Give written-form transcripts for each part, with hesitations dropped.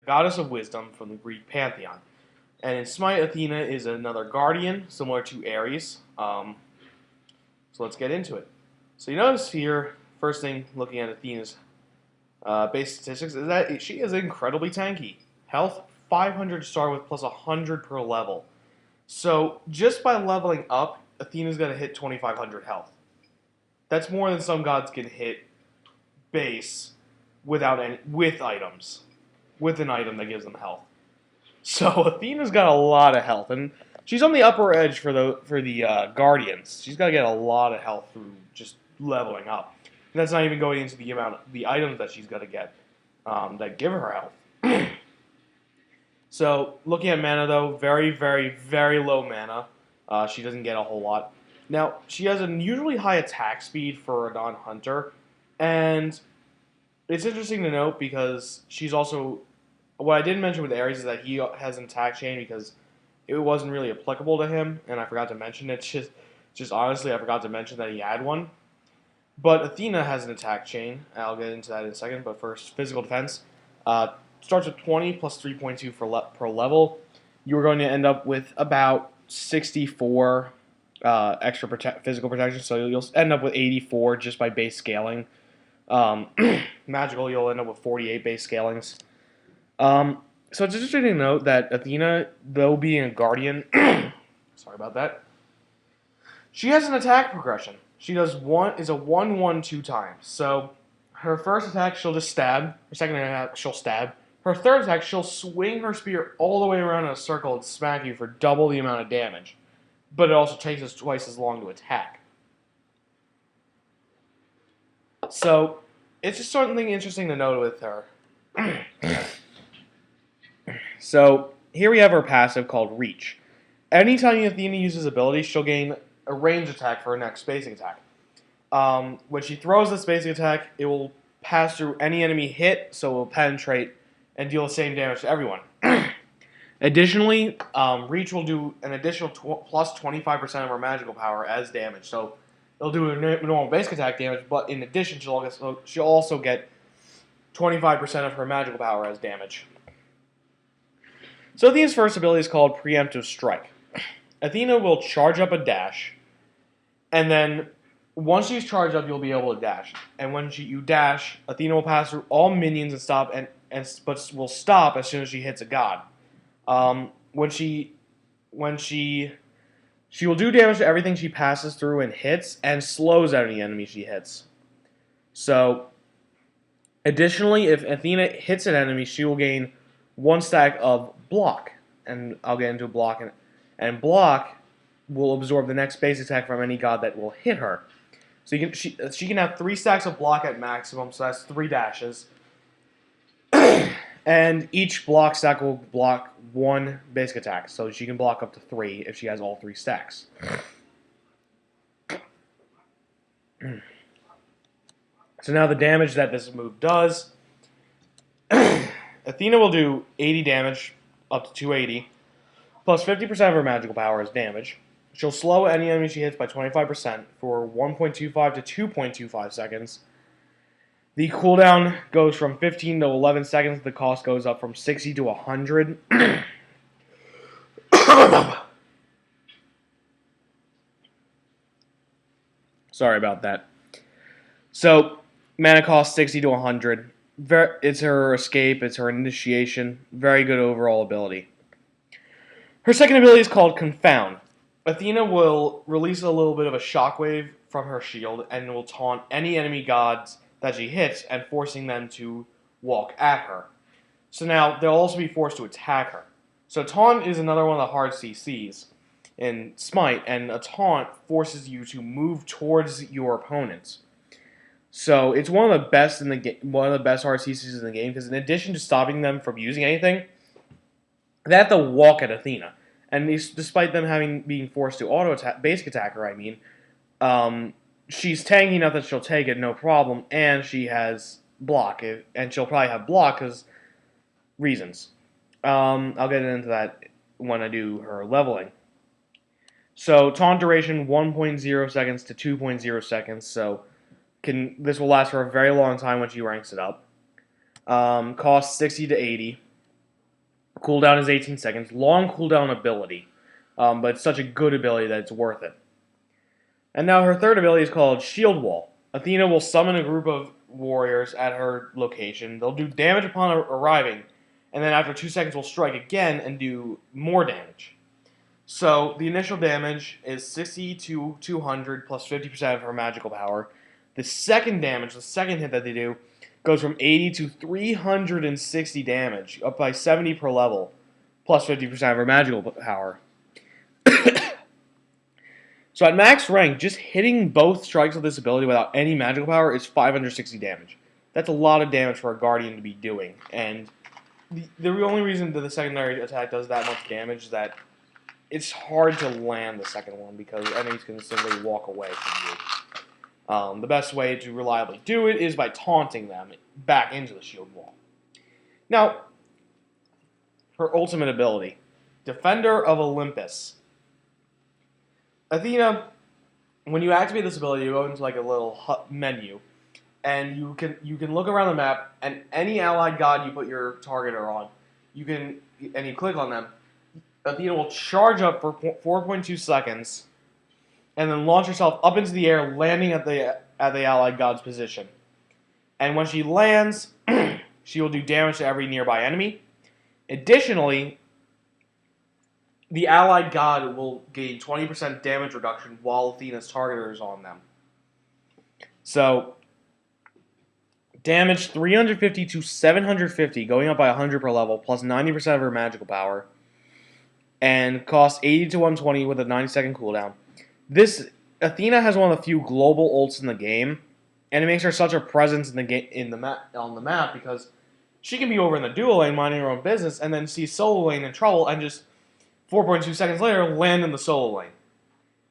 goddess of wisdom from the Greek pantheon. And in Smite, Athena is another guardian, similar to Ares. So let's get into it. So you notice here, first thing looking at Athena's base statistics is that she is incredibly tanky. Health 500 to start with plus 100 per level. So just by leveling up, Athena's going to hit 2500 health. That's more than some gods can hit base with items, with an item that gives them health. So Athena's got a lot of health, and she's on the upper edge for the Guardians. She's got to get a lot of health through just leveling up. And that's not even going into the items that she's got to get that give her health. So looking at mana though, very, very, very low mana. She doesn't get a whole lot. Now she has an unusually high attack speed for a non-hunter, and it's interesting to note because she's also. What I didn't mention with Ares is that he has an attack chain because it wasn't really applicable to him, and I forgot to mention it. Just honestly, I forgot to mention that he had one. But Athena has an attack chain. I'll get into that in a second. But first, physical defense starts with 20 plus 3.2 per level. You're going to end up with about 64 extra physical protection, so you'll end up with 84 just by base scaling. Magical, you'll end up with 48 base scalings. So it's interesting to note that Athena, though being a guardian, sorry about that, she has an attack progression. She does a 1-1-2 times. So her first attack she'll just stab. Her second attack she'll stab. Her third attack she'll swing her spear all the way around in a circle and smack you for double the amount of damage. But it also takes us twice as long to attack. So it's just something interesting to note with her. So here we have her passive called Reach. Anytime Athena uses ability, she'll gain a range attack for her next spacing attack. When she throws the spacing attack, it will pass through any enemy hit, so it will penetrate and deal the same damage to everyone. Additionally, Reach will do an additional plus 25% of her magical power as damage. So it'll do a normal basic attack damage, but in addition, she'll also get 25% of her magical power as damage. So Athena's first ability is called Preemptive Strike. Athena will charge up a dash, and then once she's charged up, you'll be able to dash. And when you dash, Athena will pass through all minions and stop, but will stop as soon as she hits a god. When she will do damage to everything she passes through and hits, and slows any enemy she hits. So, additionally, if Athena hits an enemy, she will gain 1 stack of block, and I'll get into block, and block will absorb the next base attack from any god that will hit her. So she can have 3 stacks of block at maximum, so that's 3 dashes. And each block stack will block 1 basic attack, so she can block up to 3 if she has all 3 stacks. So now the damage that this move does, Athena will do 80 damage, up to 280, plus 50% of her magical power as damage. She'll slow any enemy she hits by 25% for 1.25 to 2.25 seconds. The cooldown goes from 15 to 11 seconds. The cost goes up from 60 to 100. Sorry about that. So, mana cost 60 to 100. It's her escape, it's her initiation. Very good overall ability. Her second ability is called Confound. Athena will release a little bit of a shockwave from her shield and will taunt any enemy gods that she hits and forcing them to walk at her. So now they'll also be forced to attack her. So taunt is another one of the hard CCs in Smite, and a taunt forces you to move towards your opponents. So it's one of the best one of the best hard CCs in the game because in addition to stopping them from using anything, they have to walk at Athena. And despite them being forced to auto attack, basic attack her, she's tanky enough that she'll take it no problem, and she has block, and she'll probably have block because reasons. I'll get into that when I do her leveling. So taunt duration 1.0 seconds to 2.0 seconds. So this will last for a very long time when she ranks it up. Cost 60 to 80. Cooldown is 18 seconds. Long cooldown ability, but it's such a good ability that it's worth it. And now her third ability is called Shield Wall. Athena will summon a group of warriors at her location. They'll do damage upon arriving, and then after 2 seconds will strike again and do more damage. So the initial damage is 60 to 200 plus 50% of her magical power. The second damage, the second hit that they do, goes from 80 to 360 damage, up by 70 per level, plus 50% of her magical power. So at max rank, just hitting both strikes with this ability without any magical power is 560 damage. That's a lot of damage for a Guardian to be doing. And the only reason that the secondary attack does that much damage is that it's hard to land the second one because enemies can simply walk away from you. The best way to reliably do it is by taunting them back into the shield wall. Now, her ultimate ability, Defender of Olympus. Athena, when you activate this ability, you go into like a little menu, and you can look around the map, and any allied god you put your targeter on, you click on them. Athena will charge up for 4.2 seconds, and then launch herself up into the air, landing at the allied god's position. And when she lands, she will do damage to every nearby enemy. Additionally, the allied god will gain 20% damage reduction while Athena's targeter is on them. So, damage 350 to 750, going up by 100 per level, plus 90% of her magical power. And costs 80 to 120 with a 90-second cooldown. Athena has one of the few global ults in the game, and it makes her such a presence on the map because she can be over in the duo lane minding her own business, and then see solo lane in trouble, and just 4.2 seconds later land in the solo lane.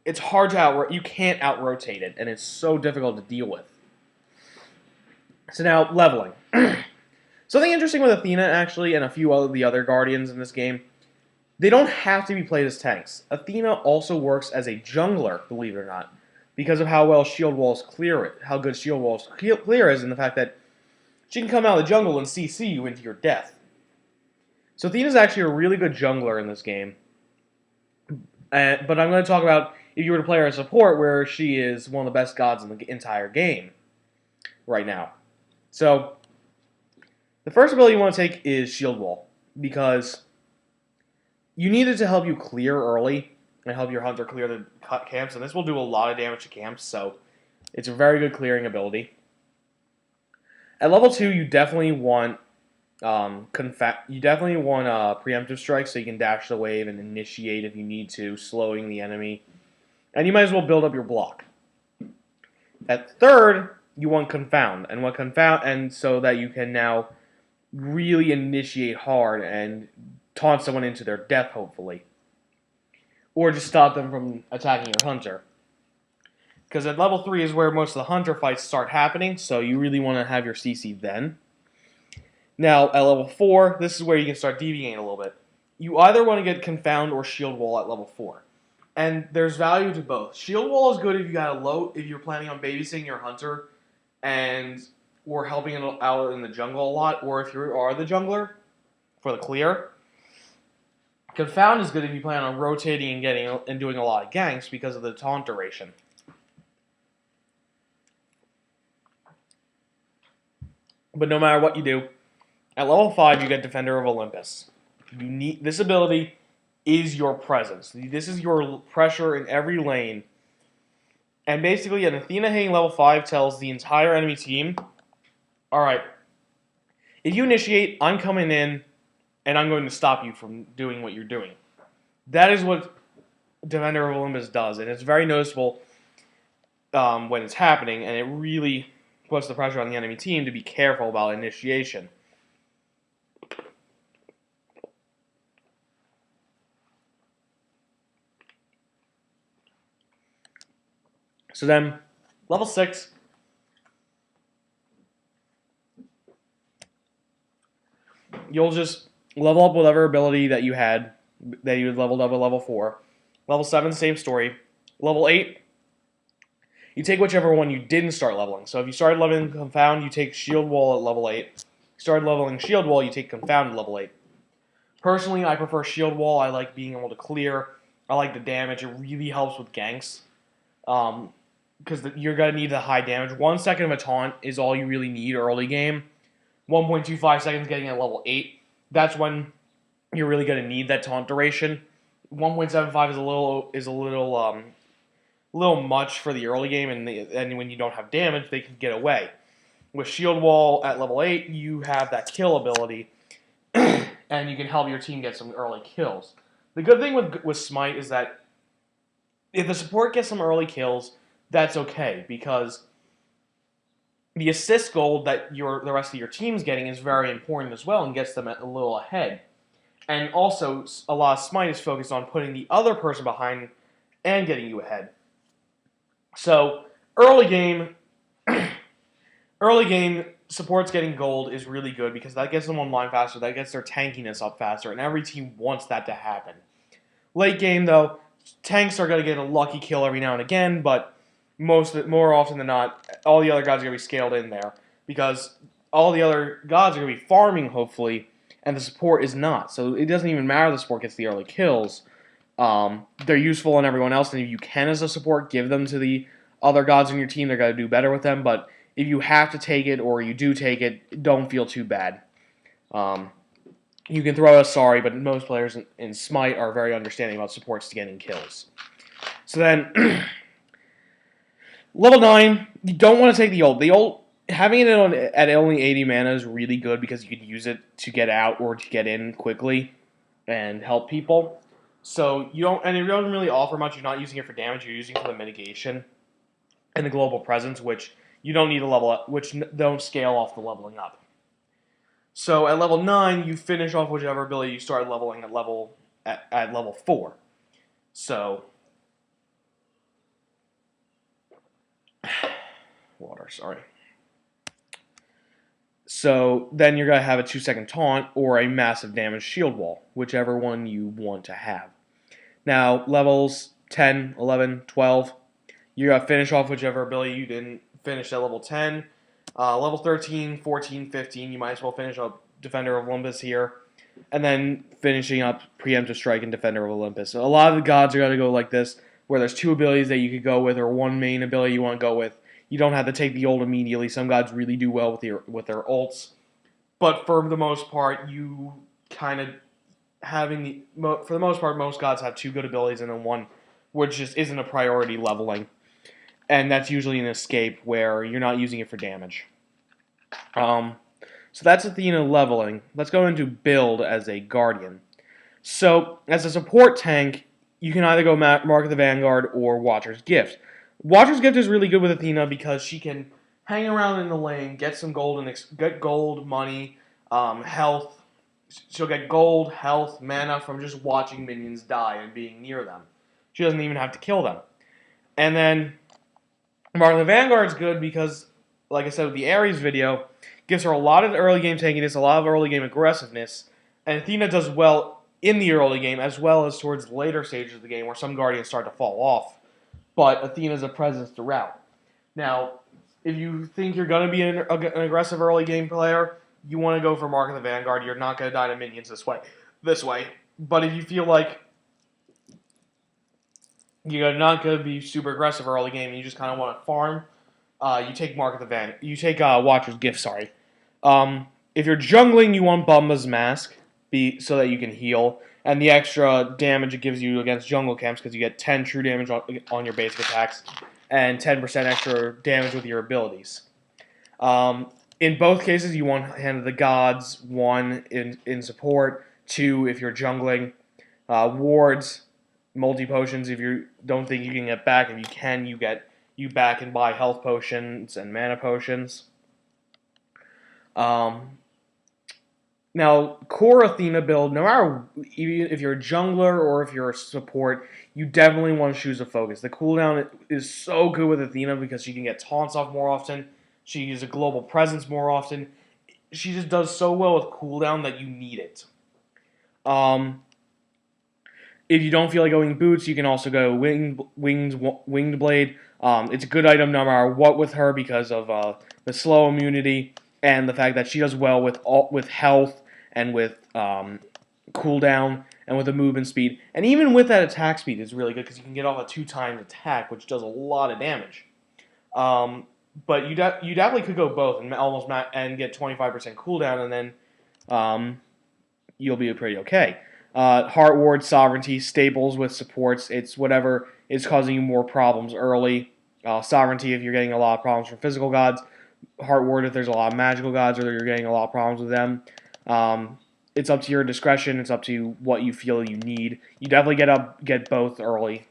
It's hard to you can't out-rotate it, and it's so difficult to deal with. So now, leveling. Something interesting with Athena, actually, and a few of the other Guardians in this game, they don't have to be played as tanks. Athena also works as a jungler, believe it or not, because of how well Shield Walls clear it, how good Shield Walls clear is, and the fact that she can come out of the jungle and CC you into your death. So Athena's actually a really good jungler in this game. But I'm going to talk about if you were to play her as support, where she is one of the best gods in the entire game right now. So, the first ability you want to take is Shield Wall, because you need it to help you clear early and help your hunter clear the camps, and this will do a lot of damage to camps, so it's a very good clearing ability. At level 2, you definitely want preemptive strike, so you can dash the wave and initiate if you need to, slowing the enemy. And you might as well build up your block. At third, you want confound, and so that you can now really initiate hard and taunt someone into their death, hopefully, or just stop them from attacking your hunter. Because at level 3 is where most of the hunter fights start happening, so you really want to have your CC then. Now, at level 4, this is where you can start deviating a little bit. You either want to get Confound or Shield Wall at level 4. And there's value to both. Shield Wall is good if if you're planning on babysitting your hunter or helping out in the jungle a lot, or if you are the jungler for the clear. Confound is good if you plan on rotating and doing a lot of ganks because of the taunt duration. But no matter what you do, at level 5 you get Defender of Olympus. This ability is your presence. This is your pressure in every lane. And basically, an Athena hitting level 5 tells the entire enemy team, alright, if you initiate, I'm coming in, and I'm going to stop you from doing what you're doing. That is what Defender of Olympus does, and it's very noticeable when it's happening, and it really puts the pressure on the enemy team to be careful about initiation. So then, level 6, you'll just level up whatever ability that you had, that you had leveled up at level 4. Level 7, same story. Level 8, you take whichever one you didn't start leveling. So if you started leveling Confound, you take Shield Wall at level 8. If you started leveling Shield Wall, you take Confound at level 8. Personally, I prefer shield wall. I like being able to clear. I like the damage. It really helps with ganks. Because you're going to need the high damage. 1 second of a taunt is all you really need early game. 1.25 seconds getting at level 8. That's when you're really going to need that taunt duration. 1.75 is a little much for the early game, and when you don't have damage, they can get away. With Shield Wall at level 8, you have that kill ability, and you can help your team get some early kills. The good thing with Smite is that if the support gets some early kills, that's okay, because the assist gold that the rest of your team's getting is very important as well and gets them a little ahead. And also, a lot of Smite is focused on putting the other person behind and getting you ahead. So, early game, supports getting gold is really good because that gets them online faster, that gets their tankiness up faster, and every team wants that to happen. Late game, though, tanks are going to get a lucky kill every now and again, but more often than not, all the other gods are going to be scaled in there because all the other gods are going to be farming, hopefully, and the support is not. So it doesn't even matter the support gets the early kills. They're useful on everyone else, and if you can as a support, give them to the other gods in your team. They're going to do better with them, but if you have to take it or you do take it, don't feel too bad. You can throw a sorry, but most players in Smite are very understanding about supports getting kills. So then, level 9, you don't want to take the ult. The ult, having it at only 80 mana is really good because you can use it to get out or to get in quickly and help people. So you don't, and it doesn't really offer much. You're not using it for damage. You're using it for the mitigation and the global presence, which you don't need to level up, which don't scale off the leveling up. So at level 9, you finish off whichever ability you start leveling at level 4. So water, sorry. So then you're going to have a 2-second taunt or a massive damage shield wall, whichever one you want to have. Now, levels 10, 11, 12, you're going to finish off whichever ability you didn't finish at level 10. Level 13, 14, 15, you might as well finish up Defender of Olympus here. And then finishing up Preemptive Strike and Defender of Olympus. So a lot of the gods are going to go like this, where there's 2 abilities that you could go with or one main ability you want to go with. You don't have to take the ult immediately. Some gods really do well with their ults. But for the most part, you kind of for the most part, most gods have 2 good abilities and then one which just isn't a priority leveling. And that's usually an escape where you're not using it for damage. So that's Athena leveling. Let's go into build as a Guardian. So, as a support tank, you can either go Mark of the Vanguard or Watcher's Gift. Watcher's Gift is really good with Athena because she can hang around in the lane, get some gold, get gold, money, health. She'll get gold, health, mana from just watching minions die and being near them. She doesn't even have to kill them. And then Mark of the Vanguard's good because, like I said with the Ares video, gives her a lot of early game tankiness, a lot of early game aggressiveness, and Athena does well in the early game as well as towards the later stages of the game where some Guardians start to fall off. But Athena's a presence throughout. Now, if you think you're going to be an aggressive early game player, you want to go for Mark of the Vanguard. You're not going to die to minions this way. But if you feel like you're not going to be super aggressive early game and you just kind of want to farm, you take Watcher's Gift, sorry. If you're jungling, you want Bumba's Mask so that you can heal, and the extra damage it gives you against jungle camps because you get 10 true damage on your basic attacks and 10% extra damage with your abilities. In both cases, you want Hand of the Gods, 1 in support, 2 if you're jungling, wards, multi-potions if you don't think you can get back. If you can, you back and buy health potions and mana potions. Now, core Athena build, no matter if you're a jungler or if you're a support, you definitely want to choose a focus. The cooldown is so good with Athena because she can get taunts off more often. She uses a global presence more often. She just does so well with cooldown that you need it. If you don't feel like going boots, you can also go winged blade. It's a good item no matter what with her because of the slow immunity and the fact that she does well with health and with cooldown and with the movement speed. And even with that attack speed, it's really good because you can get off a 2-time attack, which does a lot of damage. But you definitely could go both and almost and get 25% cooldown, and then you'll be pretty okay. Heart Ward, Sovereignty, Staples with supports. It's whatever is causing you more problems early. Sovereignty if you're getting a lot of problems from physical gods. Heart Ward if there's a lot of magical gods or you're getting a lot of problems with them. It's up to your discretion. It's up to what you feel you need. You definitely get both early.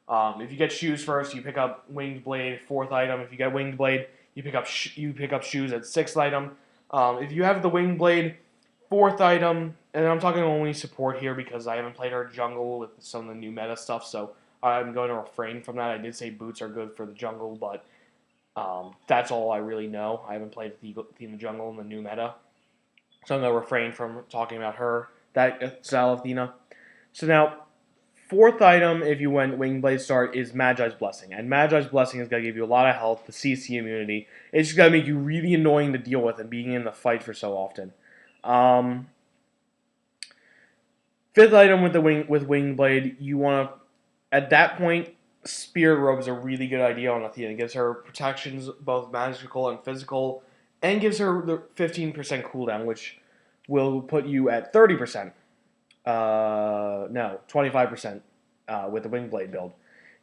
If you get shoes first, you pick up Winged Blade, 4th item. If you get Winged Blade, you pick up shoes at 6th item. If you have the Winged Blade, 4th item, and I'm talking only support here because I haven't played her jungle with some of the new meta stuff, so I'm going to refrain from that. I did say boots are good for the jungle, but that's all I really know. I haven't played Athena jungle in the new meta, so I'm going to refrain from talking about her, that style of Athena. So now, 4th item, if you went Wingblade start, is Magi's Blessing. And Magi's Blessing is going to give you a lot of health, the CC immunity. It's just going to make you really annoying to deal with and being in the fight for so often. 5th item with Wingblade, you want to, at that point, Spirit Robe is a really good idea on Athena. It gives her protections, both magical and physical, and gives her the 15% cooldown, which will put you at 30%. No, 25% with the Wingblade build.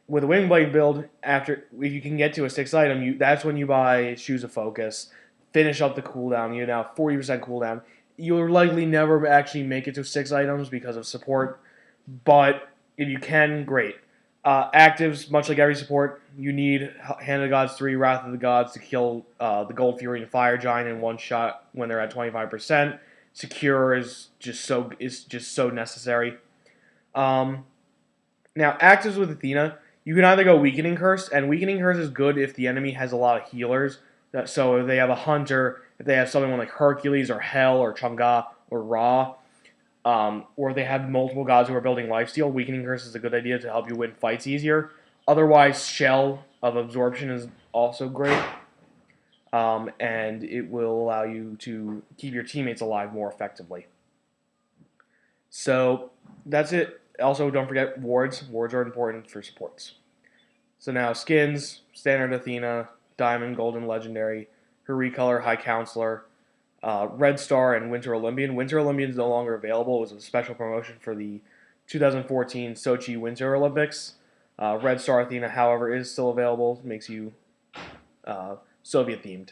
With the Wingblade build, if you can get to a 6th item, that's when you buy Shoes of Focus, finish up the cooldown. You now 40% cooldown. You'll likely never actually make it to 6 items because of support, but if you can, great. Actives, much like every support, you need Hand of the Gods 3, Wrath of the Gods to kill the Gold Fury and Fire Giant in one shot when they're at 25%. Secure is just so necessary. Now, actives with Athena, you can either go Weakening Curse, and Weakening Curse is good if the enemy has a lot of healers. So if they have a Hunter, if they have someone like Hercules or Hel or Chang'e or Ra, or if they have multiple gods who are building lifesteal, Weakening Curse is a good idea to help you win fights easier. Otherwise, Shell of Absorption is also great. And it will allow you to keep your teammates alive more effectively. So that's it. Also, don't forget wards. Wards are important for supports. So now skins, Standard Athena, Diamond, Golden, Legendary, her recolor, High Counselor, Red Star, and Winter Olympian. Winter Olympian is no longer available. It was a special promotion for the 2014 Sochi Winter Olympics. Red Star Athena, however, is still available. It makes you Soviet themed.